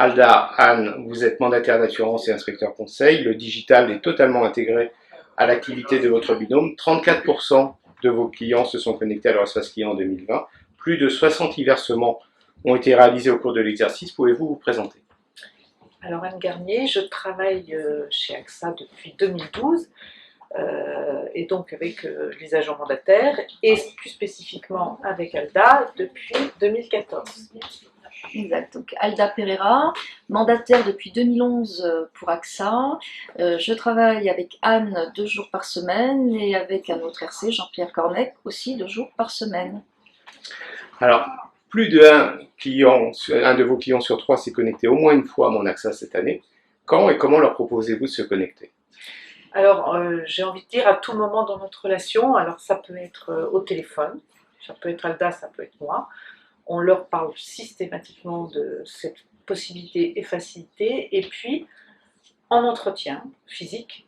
Alda, Anne, vous êtes mandataire d'assurance et inspecteur conseil. Le digital est totalement intégré à l'activité de votre binôme. 34% de vos clients se sont connectés à leur espace client en 2020. Plus de 60 versements ont été réalisés au cours de l'exercice. Pouvez-vous vous présenter? Alors Anne Garnier, je travaille chez AXA depuis 2012 et donc avec les agents mandataires et plus spécifiquement avec Alda depuis 2014. Exact, donc Alda Pereira, mandataire depuis 2011 pour AXA. Je travaille avec Anne 2 jours par semaine et avec un autre RC, Jean-Pierre Cornec, aussi 2 jours par semaine. Alors, plus d'un de vos clients sur 3 s'est connecté au moins une fois à mon AXA cette année. Quand et comment leur proposez-vous de se connecter? Alors, j'ai envie de dire à tout moment dans notre relation, alors ça peut être au téléphone, ça peut être Alda, ça peut être moi. On leur parle systématiquement de cette possibilité et facilité, et puis en entretien physique,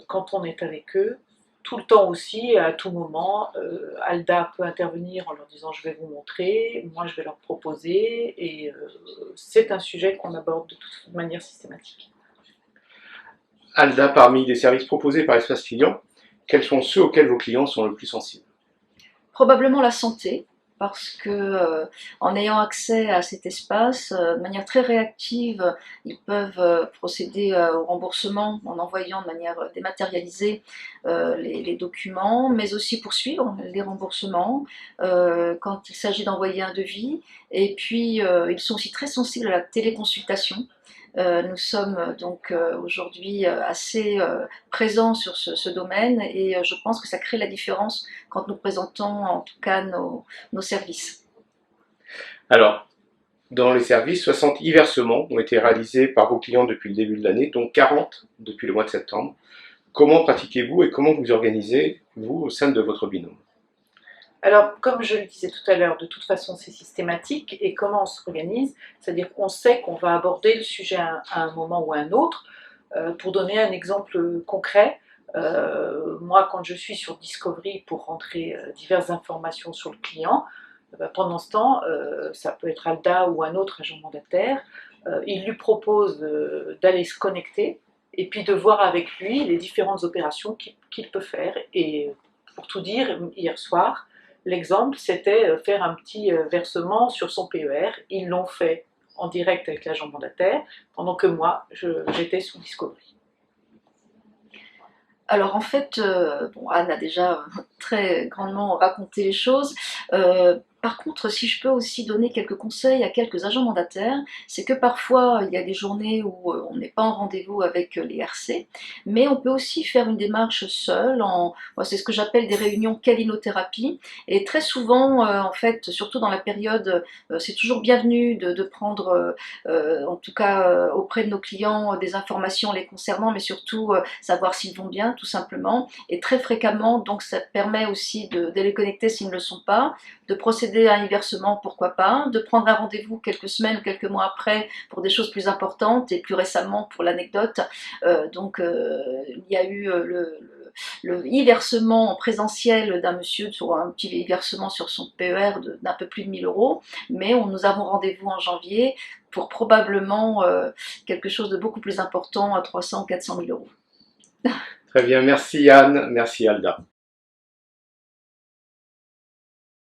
quand on est avec eux, tout le temps aussi, à tout moment, Alda peut intervenir en leur disant je vais vous montrer, moi je vais leur proposer, et c'est un sujet qu'on aborde de toute manière systématique. Alda, parmi les services proposés par Espace Client, quels sont ceux auxquels vos clients sont le plus sensibles? Probablement la santé, parce que en ayant accès à cet espace, de manière très réactive, ils peuvent procéder au remboursement en envoyant de manière dématérialisée les documents, mais aussi poursuivre les remboursements quand il s'agit d'envoyer un devis. Et puis ils sont aussi très sensibles à la téléconsultation. Nous sommes donc aujourd'hui assez présents sur ce domaine et je pense que ça crée la différence quand nous présentons en tout cas nos services. Alors, dans les services, 60 versements ont été réalisés par vos clients depuis le début de l'année, dont 40 depuis le mois de septembre. Comment pratiquez-vous et comment vous organisez-vous au sein de votre binôme? Alors, comme je le disais tout à l'heure, de toute façon, c'est systématique. Et comment on s'organise? C'est-à-dire qu'on sait qu'on va aborder le sujet à un moment ou à un autre. Pour donner un exemple concret, moi, quand je suis sur Discovery pour rentrer diverses informations sur le client, pendant ce temps, ça peut être Alda ou un autre agent mandataire, il lui propose d'aller se connecter et puis de voir avec lui les différentes opérations qu'il peut faire. Et pour tout dire, hier soir, l'exemple, c'était faire un petit versement sur son PER. Ils l'ont fait en direct avec l'agent mandataire, pendant que moi, j'étais sous Discovery. Alors en fait, bon, Anne a déjà très grandement raconté les choses. Par contre, si je peux aussi donner quelques conseils à quelques agents mandataires, c'est que parfois il y a des journées où on n'est pas en rendez-vous avec les RC, mais on peut aussi faire une démarche seule, c'est ce que j'appelle des réunions calinothérapie, et très souvent, en fait, surtout dans la période, c'est toujours bienvenu de prendre, en tout cas auprès de nos clients, des informations les concernant, mais surtout savoir s'ils vont bien, tout simplement, et très fréquemment, donc ça permet aussi de les connecter s'ils ne le sont pas, de procéder à un versement, pourquoi pas, de prendre un rendez-vous quelques semaines ou quelques mois après pour des choses plus importantes, et plus récemment pour l'anecdote, il y a eu le e-versement en présentiel d'un monsieur sur un petit e-versement sur son PER d'un peu plus de 1000 euros, mais nous avons rendez-vous en janvier pour probablement quelque chose de beaucoup plus important à 300 ou 400 000 euros. Très bien, merci Anne, merci Alda.